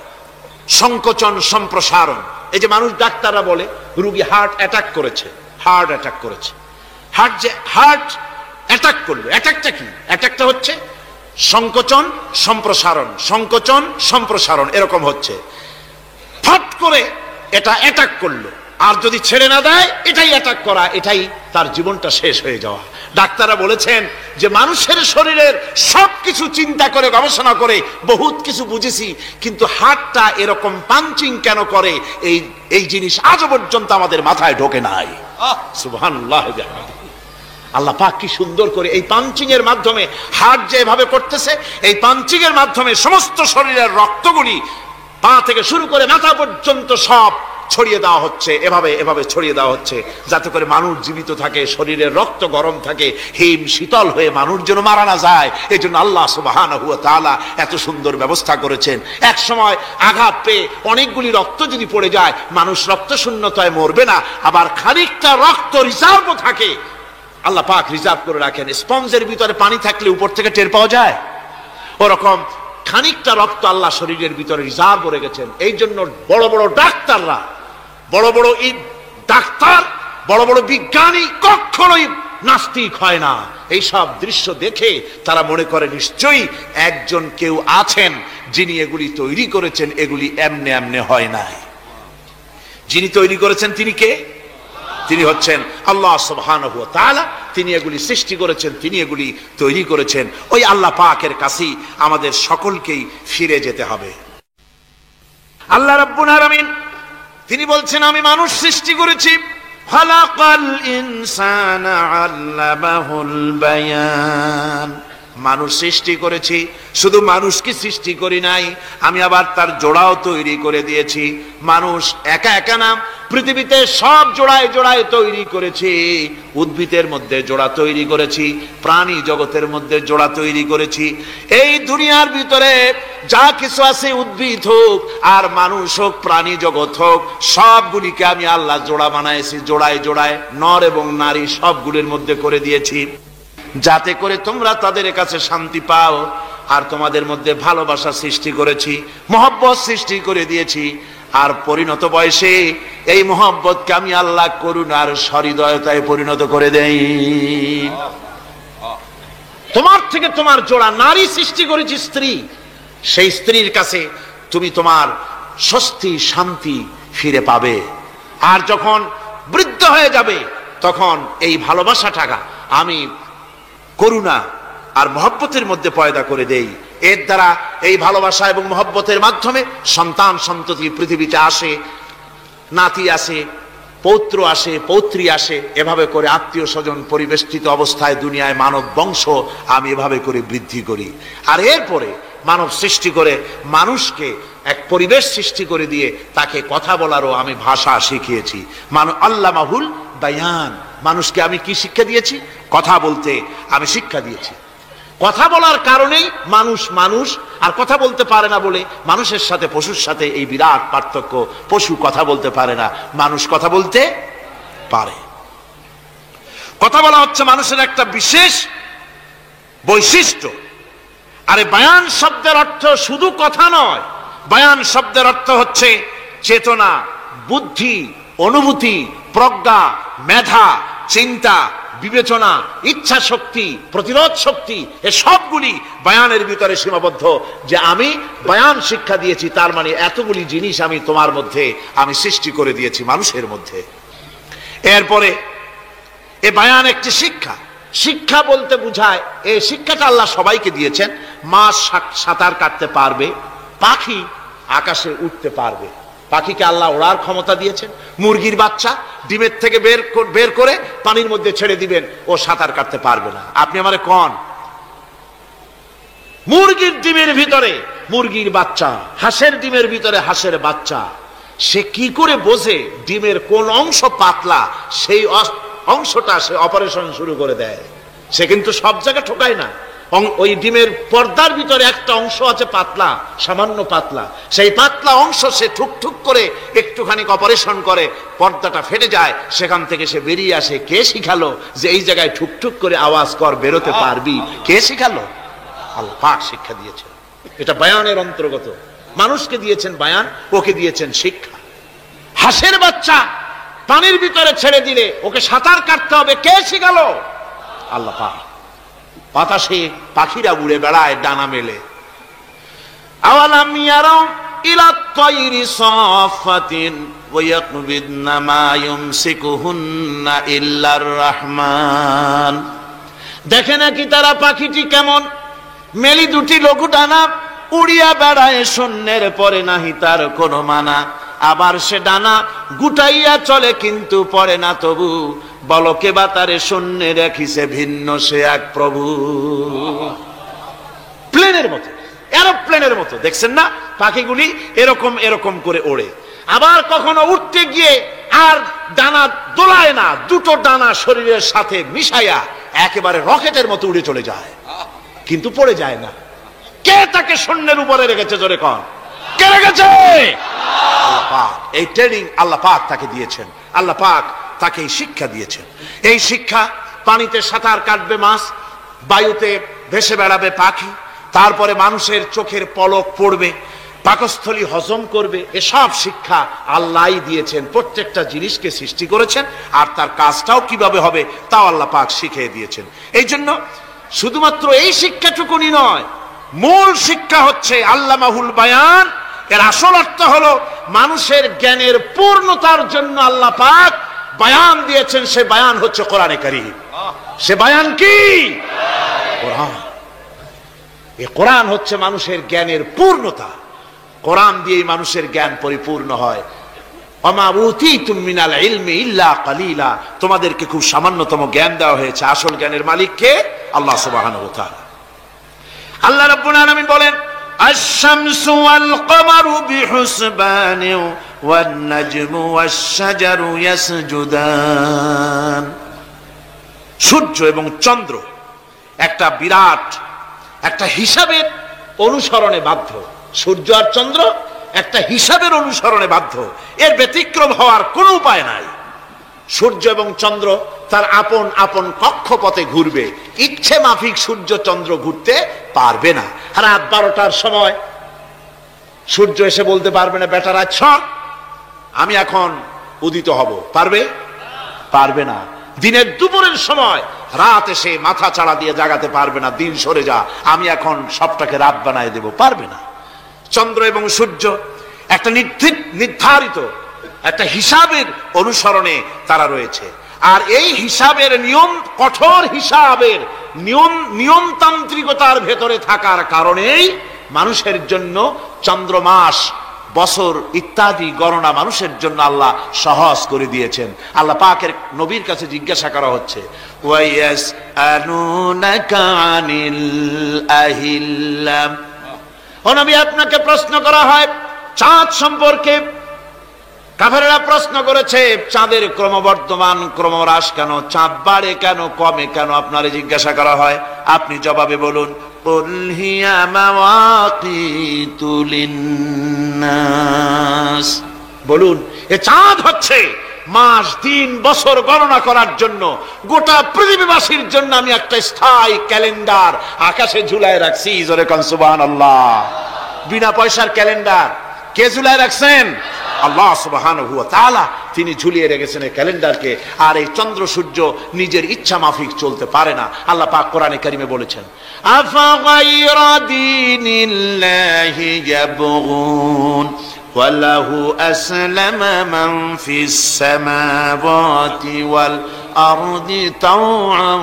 সংকোচন সম্প্রসারণ। এই যে মানুষ, ডাক্তাররা বলে রোগী হার্ট অ্যাটাক করেছে, হার্ট অ্যাটাক করেছে। হার্ট যে হার্ট অ্যাটাক করলো, অ্যাটাকটা কি? অ্যাটাকটা হচ্ছে সংকোচন সম্প্রসারণ, সংকোচন সম্প্রসারণ, এরকম হচ্ছে। ফট করে এটা অ্যাটাক করলো, আর যদি ছেড়ে না দেয় এটাই অ্যাটাক করা, এটাই তার জীবনটা শেষ হয়ে যাওয়া। ডাক্তাররা বলেছেন যে মানুষের শরীরের সবকিছু চিন্তা করে, গবেষণা করে বহুত কিছু বুঝেছি, কিন্তু হার্টটা এরকম পাঞ্চিং কেন করে, এই জিনিস আজও পর্যন্ত আমাদের মাথায় ঢোকে নাই। সুবহানাল্লাহ। আল্লাহ পাক কি সুন্দর করে এই পাঞ্চিং এর মাধ্যমে, হার্ট যেভাবে করতেছে, এই পাঞ্চিং এর মাধ্যমে সমস্ত শরীরের রক্তগুলি পা থেকে শুরু করে মাথা পর্যন্ত সব ছড়িয়ে দেওয়া হচ্ছে, এভাবে এভাবে ছড়িয়ে দেওয়া হচ্ছে, যাতে করে মানুষ জীবিত থাকে, শরীরের রক্ত গরম থাকে, হিম শীতল হয়ে মানুষ যেন মারা না যায়। এই জন্য আল্লাহ সুবহানাহু ওয়া তাআলা এত সুন্দর ব্যবস্থা করেছেন। এক সময় আঘাত পেয়ে অনেকগুলি রক্ত যদি পড়ে যায়, মানুষ রক্ত শূন্যতায় মরবে না, আবার খানিকটা রক্ত রিজার্ভ থাকে। আল্লাহ পাক রিজার্ভ করে রাখেন। স্পঞ্জের ভিতরে পানি থাকলে উপর থেকে টের পাওয়া যায়, ওরকম খানিকটা রক্ত আল্লাহ শরীরের ভিতরে রিজার্ভ করে গেছেন। এই জন্য বড় বড় ডাক্তাররা, বড় বড় ডাক্তার, বড় বড় বিজ্ঞানী কখনোই নাস্তিক হয় না। এই সব দৃশ্য দেখে তারা মনে করে নিশ্চয়ই একজন কেউ আছেন যিনি এগুলি তৈরি করেছেন, এগুলি এমনে এমনে হয় নাই। যিনি তৈরি করেছেন তিনি কে? তিনি হচ্ছেন আল্লাহ সুবহানাহু ওয়া তাআলা। তিনি এগুলি সৃষ্টি করেছেন, তিনি এগুলি তৈরি করেছেন। ওই আল্লাহ পাকের কাছেই আমাদের সকলকেই ফিরে যেতে হবে। আল্লাহ রাব্বুল আলামিন তিনি বলছেন, আমি মানুষ সৃষ্টি করেছি। খালাকাল ইনসানা আল্লামাহুল বায়ান। মানুষ সৃষ্টি করেছি, শুধু মানুষকে সৃষ্টি করি নাই, আমি আবার তার জোড়াও তৈরি করে দিয়েছি। মানুষ একা একা না, পৃথিবীতে সব জোড়ায় জোড়ায় তৈরি করেছি। উদ্ভিদের মধ্যে জোড়া তৈরি করেছি, প্রাণী জগতের মধ্যে জোড়া তৈরি করেছি। এই দুনিয়ার ভিতরে যা কিছু আছে, উদ্ভিদ হোক আর মানুষ হোক, প্রাণী জগৎ হোক, সবগুলিকে আমি আল্লাহ জোড়া বানাইছি। জোড়ায় জোড়ায় নর এবং নারী সবগুলির মধ্যে করে দিয়েছি, যাতে করে তোমরা তাদের কাছে শান্তি পাও। আর তোমাদের মধ্যে ভালোবাসা সৃষ্টি করেছি, মহব্বত সৃষ্টি করে দিয়েছি। আর পরিণত বয়সে এই মহব্বতকে আমি আল্লাহ করুণার সহৃদয়তায় পরিণত করে দেই। তোমার থেকে তোমার জোড়া নারী সৃষ্টি করেছি, স্ত্রী। সেই স্ত্রীর কাছে তুমি তোমার স্বস্তি শান্তি ফিরে পাবে। আর যখন বৃদ্ধ হয়ে যাবে, তখন এই ভালোবাসাটা আমি করুণা আর মহব্বতের মধ্যে পয়দা করে দেই। এর দ্বারা এই ভালোবাসা এবং মহব্বতের মাধ্যমে সন্তান সন্ততি পৃথিবীতে আসে, নাতি আসে, পৌত্র আসে, পৌত্রী আসে। এভাবে করে আত্মীয় স্বজন পরিবেষ্টিত অবস্থায় দুনিয়ায় মানব বংশ আমি এভাবে করে বৃদ্ধি করি। আর এরপরে মানব সৃষ্টি করে মানুষকে এক পরিবেশ সৃষ্টি করে দিয়ে তাকে কথা বলারও আমি ভাষা শিখিয়েছি। আল্লামাহুল বায়ান। মানুষকে আমি কি শিক্ষা দিয়েছি? কথা বলতে আমি শিক্ষা দিয়েছি। কথা বলার কারণেই মানুষ মানুষ, আর কথা বলতে পারে না বলে মানুষের সাথে পশুর সাথে এই বিরাট পার্থক্য। পশু কথা বলতে পারে না, মানুষ কথা বলতে পারে। কথা বলা হচ্ছে মানুষের একটা বিশেষ বৈশিষ্ট্য। আরে বায়ান শব্দের অর্থ শুধু কথা নয়, বায়ান শব্দের অর্থ হচ্ছে চেতনা, বুদ্ধি, অনুভূতি, প্রজ্ঞা, মেধা, চিন্তা, বিবেচনা, ইচ্ছা শক্তি, প্রতিরোধ শক্তি, এ সবগুলি বায়ানের ভিতরে সীমাবদ্ধ। যে আমি বায়ান শিক্ষা দিয়েছি, তার মানে এতগুলি জিনিস আমি তোমার মধ্যে আমি সৃষ্টি করে দিয়েছি মানুষের মধ্যে। এরপরে এ বায়ান একটি শিক্ষা। শিক্ষা বলতে বুঝায়, এই শিক্ষাটা আল্লাহ সবাইকে দিয়েছেন। মাছ সাঁতার কাটতে পারবে, পাখি আকাশে উঠতে পারবে, পাখিকে আল্লাহ ওড়ার ক্ষমতা দিয়েছেন। মুরগির বাচ্চা ডিমের থেকে বের করে পানির মধ্যে ছেড়ে দিবেন, ও সাঁতার কাটতে পারবে না। আপনি আমারে কোন মুরগির ডিমের ভিতরে মুরগির বাচ্চা, হাঁসের ডিমের ভিতরে হাঁসের বাচ্চা, সে কি করে বোঝে ডিমের কোন অংশ পাতলা, সেই অংশটা সে অপারেশন শুরু করে দেয়। সে কিন্তু সব জায়গায় ঠকায় না। ওই ডিমের পর্দার ভিতরে একটা অংশ আছে পাতলা, সামান্য পাতলা, সেই পাতলা অংশ সে ঠুকঠুক করে একটুখানি অপারেশন করে, পর্দাটা ফেটে যায়, সেখান থেকে সে বেরিয়ে আসে। কে শিখালো যে এই জায়গায় ঠুকঠুক করে আওয়াজ কর, বেরোতে পারবি? কে শিখালো? আল্লাহ পাক শিক্ষা দিয়েছেন। এটা বায়ানের অন্তর্গত। মানুষকে দিয়েছেন বায়ান, ওকে দিয়েছেন শিক্ষা। হাঁসের বাচ্চা পানির ভিতরে ছেড়ে দিলে ওকে সাঁতার কাটতে হবে, কে শিখালো? আল্লাহ পাক। বাতাসে পাখিরা উড়ে বেড়ায় ডানা মেলে। আওয়ালাম ইয়ারাউ ইলা তায়রি সাফাতিন ওয়া ইয়াকবিদনা মা ইউমসিকুহুন্না ইল্লার রহমান। দেখে নাকি তারা পাখিটি কেমন, মেলি দুটি লঘু ডানা, উড়িয়া বেড়ায় শূন্যের পরে নাহি তার কোনো মানা। আবার সে ডানা গুটাইয়া চলে কিন্তু পড়ে না তবু, বলকে বাতারে শূন্যে রাখিছে ভিন্ন সে এক প্রভু। প্লেনের মতো, এরোপ্লেনের মতো দেখছেন না পাখিগুলি এরকম এরকম করে ওড়ে। আবার কখনো উঠতে গিয়ে আর ডানা দোলায় না, দুটো ডানা শরীরের সাথে মিশাইয়া একেবারে রকেটের মতো উড়ে চলে যায়, কিন্তু পড়ে যায় না। কে তাকে শূন্যের উপরে রেখেছে? জোরে কন, কে রেখেছে? আল্লাহ পাক। এই ট্রেনিং আল্লাহ পাক তাকে দিয়েছেন। আল্লাহ পাক তাকে এই শিক্ষা দিয়েছেন। এই শিক্ষা, পানিতে সাঁতার কাটবে মাছ, বায়ুতে ভেসে বেড়াবে পাখি, তারপরে মানুষের চোখের পলক পড়বে, পাকস্থলী হজম করবে, এসব শিক্ষা আল্লাহই দিয়েছেন। প্রত্যেকটা জিনিসকে সৃষ্টি করেছেন, আর তার কাজটাও কিভাবে হবে তাও আল্লাহ পাক শিখিয়ে দিয়েছেন। এই জন্য শুধুমাত্র এই শিক্ষাটুকুনি নয়, মূল শিক্ষা হচ্ছে আল্লামাহুল বায়ান। এর আসল অর্থ হলো মানুষের জ্ঞানের পূর্ণতার জন্য আল্লাহ পাক বায়ান দিয়েছেন। সে বায়ান হচ্ছে কোরআনে কারীম। সে বায়ান কি? কোরআন। এই কোরআন হচ্ছে মানুষের জ্ঞানের পূর্ণতা। কোরআন দিয়েই মানুষের জ্ঞান পরিপূর্ণ হয়। ওমা উতীতুম মিনাল ইলমি ইল্লা কালিলা। তোমাদেরকে খুব সামান্যতম জ্ঞান দেওয়া হয়েছে। আসল জ্ঞানের মালিক কে? আল্লাহ সুবহানাহু ওয়া তাআলা। আল্লাহ রাব্বুল আলামিন বলেন, আশ-শামসু ওয়াল কমারু বিহুসবানিন ওয়ান নাজমু ওয়াশ-শাজারু ইয়াসজুদান। সূর্য এবং চন্দ্র একটা বিরাট একটা হিসাবের অনুসরণে বাধ্য। সূর্য আর চন্দ্র একটা হিসাবের অনুসরণে বাধ্য, এর ব্যতিক্রম হওয়ার কোনো উপায় নাই। সূর্য এবং চন্দ্র তার আপন আপন কক্ষপথে ঘুরবে, ইচ্ছে মাফিক সূর্য চন্দ্র ঘুরতে পারবে না। রাত 12টার সময় সূর্য এসে বলতে পারবে না, বেটা রাত ছক, আমি এখন উদিত হব। পারবে? পারবে না। দিনের দুপুরের সময় রাত এসে মাথা চাড়া দিয়ে জাগাতে পারবে না, দিন সরে যা, আমি এখন সবটাকে রাত বানায় দেব, পারবে না। চন্দ্র এবং সূর্য একটা নির্ধারিত একটা হিসাবের অনুসরণে তারা রয়েছে। আর এই হিসাবের নিয়ম, কঠোর হিসাবের নিয়মতান্ত্রিকতার ভেতরে থাকার কারণেই মানুষের জন্য চন্দ্র, মাস, বছর ইত্যাদি গণনা মানুষের জন্য আল্লাহ সহজ করে দিয়েছেন। আল্লাহ পাকের নবীর কাছে জিজ্ঞাসা করা হচ্ছে, ওয়ায়াসআলুনাকা আনিল আহিল্লাম। ও নবী, আপনাকে প্রশ্ন করা হয় চাঁদ সম্পর্কে। কাফেররা প্রশ্ন করেছে, চাঁদের ক্রমবর্ধমান ক্রমহ্রাস কেন? চাঁদ বাড়ে কেন, কমে কেন? আপনারে জিজ্ঞাসা করা হয়, আপনি জবাবে বলুন, কুল হিয়া মাওয়াকিতু লিন্নাস। বলুন, এ চাঁদ হচ্ছে মাস দিন বছর গণনা করার জন্য, গোটা পৃথিবীবাসীর জন্য আমি একটা স্থায়ী ক্যালেন্ডার আকাশে ঝুলায় রাখছি। জোরে কোন সুবহানাল্লাহ। বিনা পয়সার ক্যালেন্ডার কে ঝুলায় রাখছেন? আল্লাহ সুবহানাহু ওয়া তাআলা তিনি ঝুলিয়ে রেখেছেন এই ক্যালেন্ডারকে। আর এই চন্দ্র সূর্য নিজের ইচ্ছা মাফিক চলতে পারে না। আল্লাহ পাক কোরআনে কারিমে বলেছেন, আফা গায়রা দীনিল্লাহি ইয়াবগুন ওয়া লাহু আসলামা মান ফিস সামাওয়াতি ওয়াল আরদি তাওআন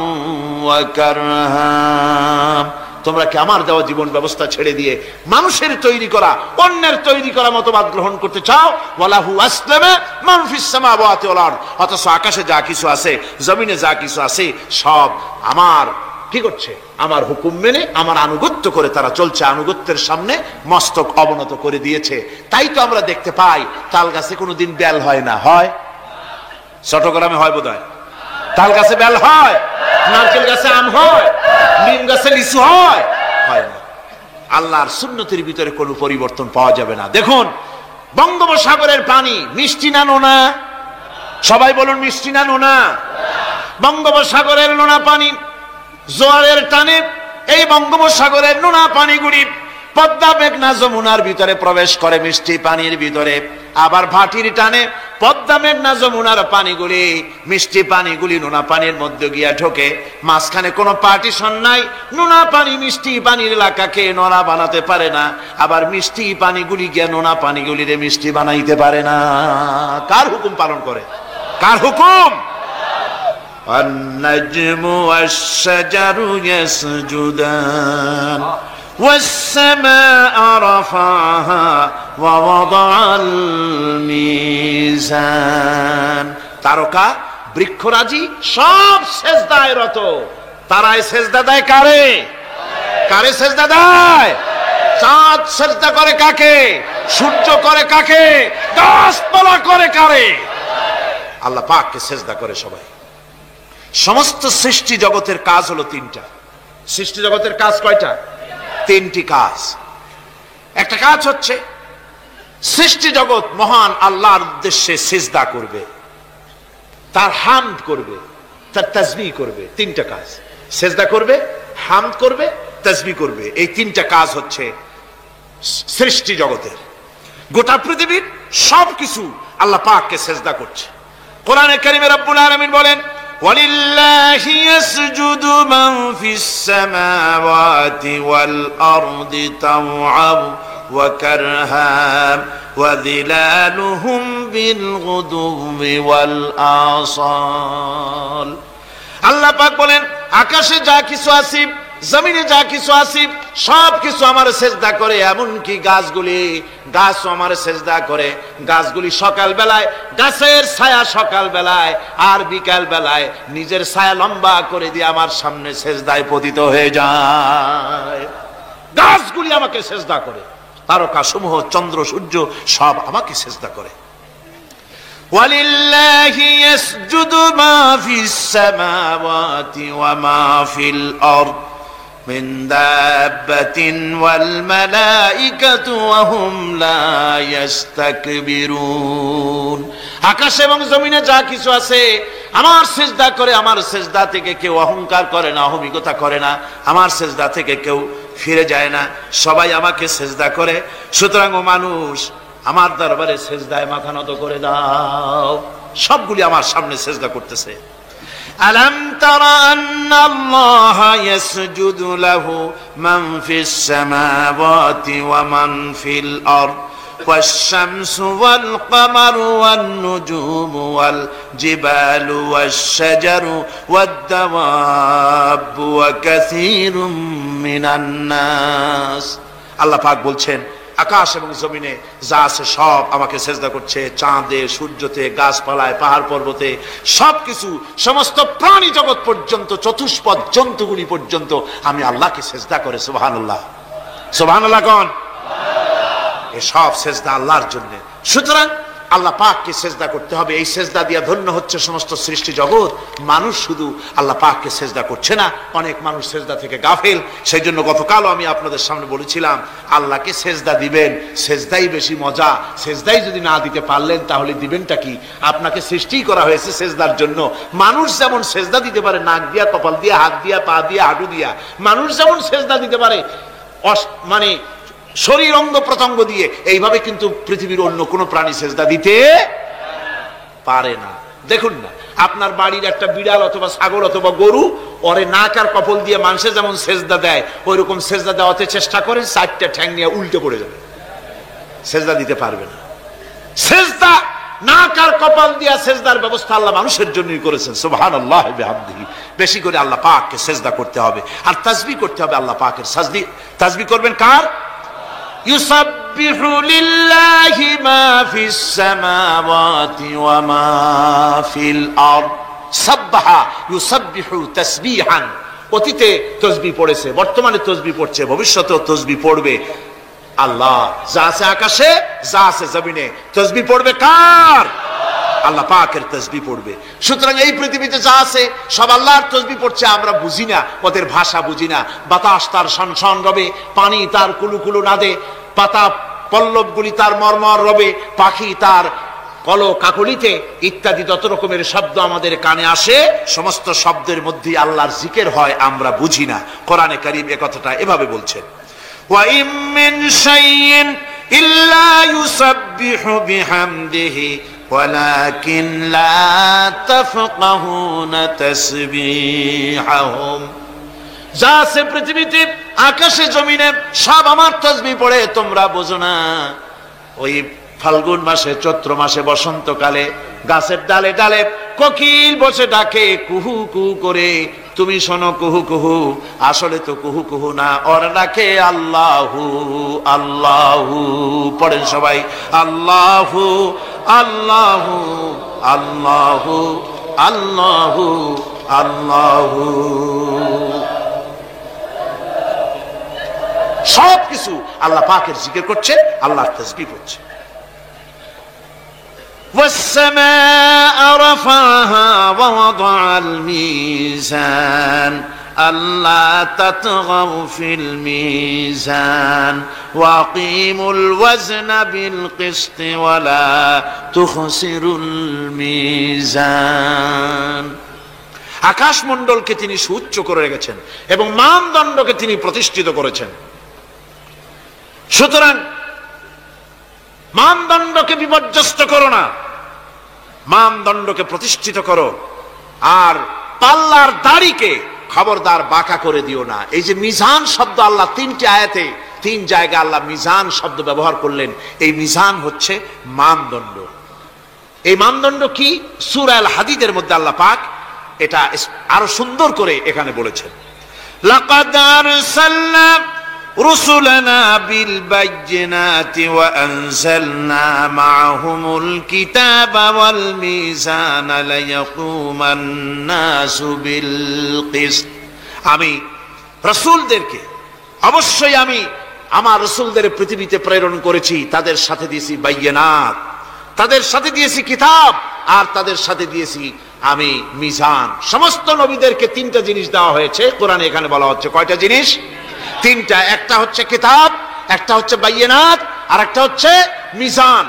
ওয়া কারহা। তোমরা কি আমার দেওয়া জীবন ব্যবস্থা ছেড়ে দিয়ে মানুষের তৈরি করা, অন্যের তৈরি করা মতবাদ গ্রহণ করতে চাও? ওয়ালাহু আসলামা মান ফিস সামাওয়াতি ওয়াল আরদ। অথচ আকাশে যা কিছু আছে, জমিনে যা কিছু আছে, সব আমার কি করছে? আমার হুকুম মেনে, আমার আনুগত্য করে তারা চলছে। আনুগত্যের সামনে মস্তক অবনত করে দিয়েছে। তাই তো আমরা দেখতে পাই তাল গাছে কোনোদিন বেল হয় না। হয়? চট্টগ্রামে হয় বোধহয়। তাল গাছে বেল হয়? নারকেল গাছে আম হয়? নিম গাছে লিচু হয়? হয় না। আল্লাহর সুন্নতের ভিতরে কোনো পরিবর্তন পাওয়া যাবে না। দেখুন, বঙ্গোপসাগরের পানি মিষ্টি না নোনা? সবাই বলুন, মিষ্টি না নোনা? বঙ্গোপসাগরের নোনা পানি জোয়ারের টানে এই বঙ্গোপসাগরের নোনা পানিগুলি পদ্মা মেঘনা যমুনার ভিতরে প্রবেশ করে মিষ্টি পানির ভিতরে। আবার ভাটির টানে পদ্মা মেঘনা যমুনার পানিগুলি, মিষ্টি পানিগুলি নোনা পানির মধ্যে গিয়া ঢোকে। মাঝখানে কোনো পার্টিশন নাই। নোনা পানি মিষ্টি পানির এলাকাকে নোনা বানাতে পারে না, আবার মিষ্টি পানিগুলি গিয়া নোনা পানিগুলিরে মিষ্টি বানাইতে পারে না। কার হুকুম পালন করে? কার হুকুম? النجم والشجر يسجدان والسماء رفعها ووضع الميزان। তারকা বৃক্ষরাজি সব সেজদায় রত। তারাই সেজদা দেয় কারে? কারে সেজদা দেয়? চাঁদ সেজদা করে কাকে? সূর্য করে কাকে? গাছপালা করে কারে? আল্লাহ পাককে সেজদা করে সবাই। সমস্ত সৃষ্টি জগতের কাজ হলো তিনটা। সৃষ্টি জগতের কাজ কয়টা? তিনটি কাজ। একটা কাজ হচ্ছে সৃষ্টি জগৎ মহান আল্লাহর উদ্দেশ্যে সিজদা করবে, তার হামদ করবে, তার তাসবিহ করবে। তিনটা কাজ, সিজদা করবে, হামদ করবে, তাসবিহ করবে। এই তিনটা কাজ হচ্ছে সৃষ্টি জগতের। গোটা পৃথিবীর সবকিছু আল্লাহ পাককে সিজদা করছে। কোরআনে কারিমে রব্বুল আলামিন বলেন, وَلِلَّهِ يَسْجُدُ مَنْ فِي السَّمَاوَاتِ وَالْأَرْضِ طَوْعًا وَكَرْهًا وَظِلَالُهُمْ بِالْغُدُوِّ وَالْآصَالِ। আল্লাহ পাক বলেন, আকাশে যা কিছু আছে, জমিনে যা কিছু আছে, সব কিছু আমার সেজদা করে। এমনকি গাছগুলি, গাছও আমার সেজদা করে। গাছগুলি সকাল বেলায় গাছের ছায়া সকাল বেলায় আর বিকাল বেলায় নিজের ছায়া লম্বা করে দিয়ে আমার সামনে সেজদায় পতিত হয়ে যায়। গাছগুলি আমাকে সেজদা করে। তারকা সমূহ, চন্দ্র সূর্য সব আমাকে সেজদা করে। وَلِلَّهِ يَسْجُدُ مَا فِي السَّمَاوَاتِ وَمَا فِي الْأَرْضِ مِنْ دَابَّةٍ وَالْمَلَائِكَةُ وَهُمْ لَا يَسْتَكْبِرُونَ। আকাশ এবং জমিনে যা কিছু আছে আমার সিজদা করে। আমার সিজদা থেকে কেউ অহংকার করে না, অহমিকতা করে না। আমার সিজদা থেকে কেউ ফিরে যায় না, সবাই আমাকে সিজদা করে। সুতরাং ও মানুষ, আমার দরবারে সিজদায় মাথা নত করে দাও। সবগুলি আমার সামনে সিজদা করতেছে। আলাম তারা আন্নাল্লাহা ইয়াসজুদু লাহু মান ফিস সামাওয়াতি ওয়া মান ফিল আরদ ওয়াশ-শামসু ওয়াল কামারু ওয়ান নুজুমু ওয়াল জিবালু ওয়াশ-শাজারু ওয়াদ-দাওয়াবু ওয়া কাসীরুম মিনান নাস। আল্লাহ পাক বলছেন, আকাশ এবং জমিনে যা আছে সব আমাকে সেজদা করছে। চাঁদে, সূর্যতে, গাছপালায়, পাহাড় পর্বতে সবকিছু, সমস্ত প্রাণী জগৎ পর্যন্ত, চতুষ্পদ জন্তুগুলি পর্যন্ত আমি আল্লাহকে সেজদা করে। সুবহানাল্লাহ, সুবহানাল্লাহ কোন? এ সব সেজদা আল্লাহর জন্য। সুতরাং আল্লাহ পাককে সেজদা করতে হবে। এই সেজদা দিয়া ধন্য হচ্ছে সমস্ত সৃষ্টি জগৎ। মানুষ শুধু আল্লাহ পাককে সেজদা করছে না, অনেক মানুষ সেজদা থেকে গাফেল। সেই জন্য গতকালও আমি আপনাদের সামনে বলেছিলাম, আল্লাহকে সেজদা দিবেন, সেজদাই বেশি মজা। সেজদাই যদি না দিতে পারলেন তাহলে দিবেনটা কি? আপনাকে সৃষ্টি করা হয়েছে সেজদার জন্য। মানুষ যেমন সেজদা দিতে পারে নাক দিয়া, কপাল দিয়া, হাত দিয়া, পা দিয়া, হাঁটু দিয়া, মানুষ যেমন সেজদা দিতে পারে মানে শরীর অঙ্গ প্রত্যঙ্গ দিয়ে, এইভাবে কিন্তু পৃথিবীর অন্য কোনো প্রাণী সেজদা দিতে পারে না। দেখুন না, আপনার বাড়ির একটা বিড়াল অথবা ছাগল অথবা গরু, ওরে নাক আর কপাল দিয়ে মানুষে যেমন সেজদা দেয়, ওই রকম সেজদা দেওয়াতে চেষ্টা করেন, 4টা ঠ্যাং নিয়ে উল্টে পড়ে যাবে, সেজদা দিতে পারবে না। সেজদা নাক আর কপাল দিয়া সেজদার ব্যবস্থা আল্লাহ মানুষের জন্যই করেছেন। সুবহানাল্লাহ ওয়া বিহামদিহি। বেশি করে আল্লাহ পাককে সেজদা করতে হবে, আর তাসবিহ করতে হবে আল্লাহ পাকের। তাসবিহ করবেন কার? ইউসাব্বিহু লিল্লাহি মা ফিস সামাওয়াতি ওয়া মা ফিল আরদ। সাব্বাহা ইউসাব্বিহু তাসবিহান। অতীতে তাসবিহ পড়েছে, বর্তমানে তাসবিহ পড়ছে, ভবিষ্যতেও তাসবিহ পড়বে। আল্লাহ যা আছে আকাশে, যা আছে জমিনে, তাসবিহ পড়বে কার? আল্লাহ পাকের তাসবিহ পড়বে। সুতরাং এই পৃথিবীতে যা আছে সব আল্লাহর তাসবিহ পড়ছে। আমরা বুঝি না, ওদের ভাষা বুঝি না। বাতাস তার শনশন রবে, পানি তার কুলুকুলু নাদে, পাতা পল্লবগুলি তার মর্মর রবে, পাখি তার কল কাকলিতে ইত্যাদি যত রকমের শব্দ আমাদের কানে আসে, সমস্ত শব্দের মধ্যে আল্লাহর জিকির হয়, আমরা বুঝি না। কোরআনে কারীম এ কথাটা এভাবে বলছেন, ওয়া ইম মিন শাইইন ইল্লা ইউসাব্বিহু বিহামদিহি ওয়ালাকিন লা তাফকাহুনা তাসবিহাহুম। যা আছে পৃথিবীতে, আকাশে জমিনে, সব আমার তাসবিহ পড়ে, তোমরা বোঝো না। ওই ফাল্গুন মাসে, চৈত্র মাসে, বসন্তকালে গাছের ডালে ডালে কোকিল বসে ডাকে কুহু কুহু করে, তুমি শোনো কুহু কুহু, আসলে তো কুহু কুহু না, ওর ডাকে আল্লাহু আল্লাহু। পড়েন সবাই, আল্লাহু আল্লাহু আল্লাহু আল্লাহু আল্লাহু। সব কিছু আল্লাহ পাকের জিকির করছে, আল্লাহর তাসবিহ করছে। والسماء رفعها ووضع الميزان ألا تطغوا في الميزان وأقيموا الوزن بالقسط ولا تخسروا الميزان। আকাশ মণ্ডলকে তিনি সুউচ্চ করে রেখেছেন এবং মানদণ্ডকে তিনি প্রতিষ্ঠিত করেছেন। সুতরাং মানদণ্ডকে বিপর্যস্ত করো না, মানদণ্ডকে প্রতিষ্ঠিত করো। আর পাল্লার দাড়িকে খবরদার বাঁকা করে দিও না। এই যে মিজান শব্দ আল্লাহ 3টি আয়াতে 3 জায়গায় আল্লাহ মিজান শব্দ ব্যবহার করলেন। এই মিজান হচ্ছে মানদণ্ড। এই মানদণ্ড কি? সূরা আল হাদিদের মধ্যে আল্লাহ পাক এটা আরো সুন্দর করে এখানে বলেছেন, লাকাদ আরসালনা رسلنا بالبينات وأنزلنا معهم الكتاب والميزان ليقوم الناس بالقسط। আমি রাসূলদেরকে, অবশ্যই আমি আমার রাসূলদের পৃথিবীতে প্রেরণ করেছি, তাদের সাথে দিয়েছি বাইয়িনাত, তাদের সাথে দিয়েছি কিতাব, আর তাদের সাথে দিয়েছি আমি মিজান। সমস্ত নবীদেরকে 3টা জিনিস দেওয়া হয়েছে। কোরআনে এখানে বলা হচ্ছে কয়টা জিনিস? 3টা। একটা হচ্ছে কিতাব, একটা হচ্ছে বাইয়িনাত, আর একটা হচ্ছে মিজান।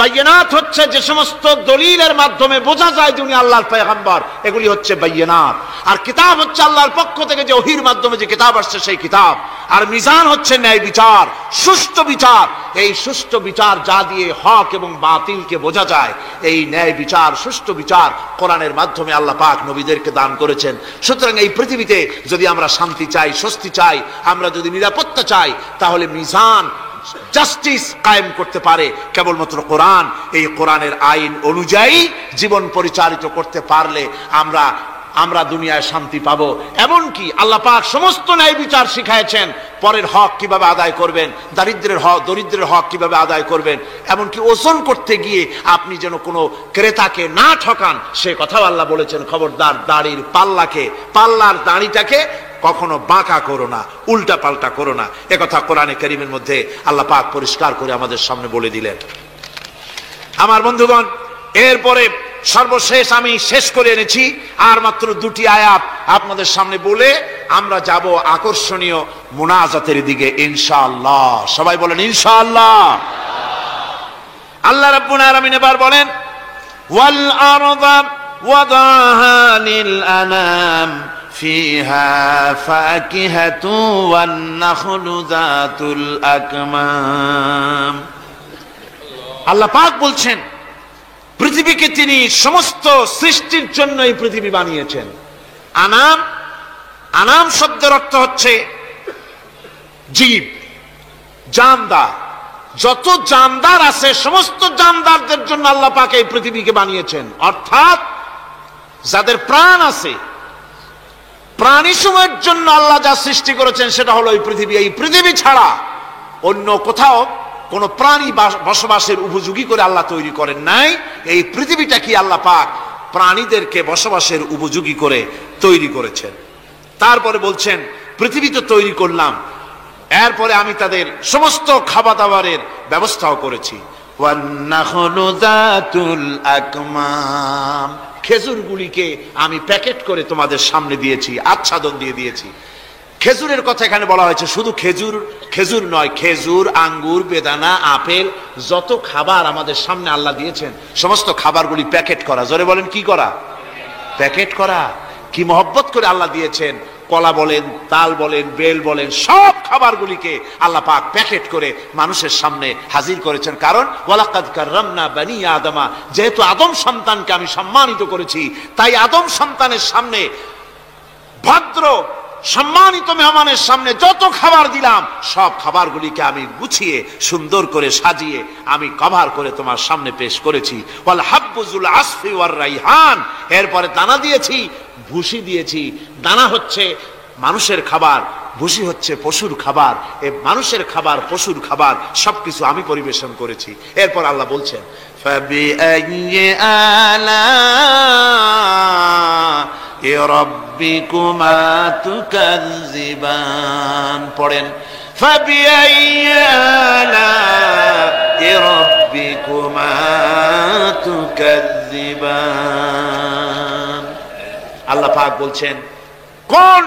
বাইয়িনাত হচ্ছে যে সমস্ত দলিলের মাধ্যমে বোঝা যায় যে উনি আল্লাহর পয়গম্বর, এগুলি হচ্ছে বাইয়িনাত। আর কিতাব হচ্ছে আল্লাহর পক্ষ থেকে যে ওহীর মাধ্যমে যে কিতাব আসছে সেই কিতাব। আর মিজান হচ্ছে ন্যায় বিচার, সুষ্ঠু বিচার। এই সুষ্ঠু বিচার যা দিয়ে হক এবং বাতিলকে বোঝা যায়, এই ন্যায় বিচার, সুষ্ঠু বিচার কোরআনের মাধ্যমে আল্লাহ পাক নবীদেরকে দান করেছেন। সুতরাং এই পৃথিবীতে যদি আমরা শান্তি চাই, স্বস্তি চাই, আমরা যদি নিরাপত্তা চাই, তাহলে মিজান, জাস্টিস কায়েম করতে পারে কেবলমাত্র কোরআন। এই কোরআনের আইন অনুযায়ী জীবন পরিচালিত করতে পারলে আমরা দুনিয়ায় শান্তি পাবো। এমনকি আল্লাহ পাক সমস্ত ন্যায় বিচার শিখাইছেন, পরের হক কিভাবে আদায় করবেন, দরিদ্রের হক কিভাবে আদায় করবেন। এমনকি ওজন করতে গিয়ে আপনি যেন কোনো ক্রেতাকে না ঠকান, সে কথাও আল্লাহ বলেছেন। খবরদার দাড়ির পাল্লার দাড়িটাকে কখনো বাঁকা করো না, উল্টা পাল্টা করো না। একথা কোরআনে কারীমের মধ্যে আল্লাহ পাক পরিষ্কার করে আমাদের সামনে বলে দিলেন। আমার বন্ধুগণ, এরপরে সর্বশেষ আমি শেষ করে এনেছি আর মাত্র দুটি আয়াত আপনাদের সামনে বলে আমরা যাব আকর্ষণীয় মুনাজাতের দিকে ইনশাআল্লাহ। সবাই বলেন ইনশাআল্লাহ। আল্লাহ রাব্বুল আলামিন এবার বলেন, ওয়াল আরদা ওয়াদাহা লিল আনাম ফিহা ফাকিহাতু ওয়ান নাখলু যাতুল আকমাম। আল্লাহ পাক বলছেন, পৃথিবীকে তিনি সমস্ত সৃষ্টির জন্য এই পৃথিবী বানিয়েছেন। আনাম, আনাম শব্দের অর্থ হচ্ছে জীব, জানদার। যত জানদার আছে সমস্ত জানদারদের জন্য আল্লাহ পাক এই পৃথিবীকে বানিয়েছেন। অর্থাৎ যাদের প্রাণ আছে, প্রাণী সময়ের জন্য আল্লাহ যা সৃষ্টি করেছেন সেটা হলো এই পৃথিবী। এই পৃথিবী ছাড়া অন্য কোথাও কোন প্রাণী বসবাসের উপযোগী করে আল্লাহ তৈরি করেন নাই। এই পৃথিবীটা কি আল্লাহ পাক প্রাণীদেরকে বসবাসের উপযোগী করে তৈরি করেছেন। তারপরে বলছেন, পৃথিবী তো তৈরি করলাম, এরপরে আমি তাদের সমস্ত খাবার দাবারের ব্যবস্থাও করেছি। ওয়ান নাখলু যাতুল আকমাম, খেজুরগুলিকে আমি প্যাকেট করে তোমাদের সামনে দিয়েছি, আচ্ছাদন দিয়ে দিয়েছি। খেজুরের কথা এখানে বলা হয়েছে, শুধু খেজুর খেজুর নয়, খেজুর, আঙ্গুর, বেদানা, আপেল, যত খাবার আমাদের সামনে আল্লাহ দিয়েছেন সমস্ত খাবারগুলি প্যাকেট করা। জোরে বলেন কি করা? প্যাকেট করা। কি মহব্বত করে আল্লাহ দিয়েছেন। কলা বলেন, তাল বলেন, বেল বলেন, সব খাবারগুলিকে আল্লাহ পাক প্যাকেট করে মানুষের সামনে হাজির করেছেন। কারণ ওয়ালাকাদ কাররামনা বানি আদমা, যেহেতু আদম সন্তানকে আমি সম্মানিত করেছি, তাই আদম সন্তানের সামনে, ভদ্র সম্মানিত মেহমানের সামনে যত খাবার দিলাম সব খাবারগুলিকে আমি গুছিয়ে সুন্দর করে সাজিয়ে আমি কভার করে তোমার সামনে পেশ করেছি। ওয়াল হাব্বুজুল আসফি ওয়ার রাইহান, এরপরে দানা দিয়েছি, ভুসি দিয়েছি। দানা হচ্ছে মানুষের খাবার, ভুসি হচ্ছে পশুর খাবার। এই মানুষের খাবার, পশুর খাবার সবকিছু আমি পরিবেশন করেছি। এরপর আল্লাহ বলছেন, ফাবিআইয়ি আলা'i রাব্বিকুমা তুকাযযিবান। পড়েন, ফাবিআইয়ি আলা'i রাব্বিকুমা তুকাযযিবান। আল্লাহ পাক বলছেন, কোন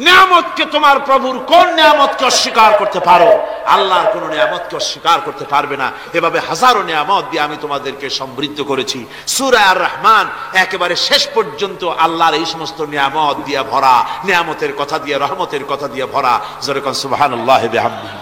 নিয়ামতকে, তোমার প্রভুর কোন নিয়ামতকে অস্বীকার করতে পারো? আল্লাহর কোন নিয়ামতকে অস্বীকার করতে পারবে না। এভাবে হাজারো নিয়ামত দিয়ে আমি তোমাদেরকে সমৃদ্ধ করেছি। সূরা আর রহমান একেবারে শেষ পর্যন্ত আল্লাহর এই সমস্ত নিয়ামত দিয়ে ভরা, নিয়ামতের কথা দিয়ে, রহমতের কথা দিয়ে ভরা। জোরে কোন সুবহানাল্লাহি ওয়া বিহামদিহি।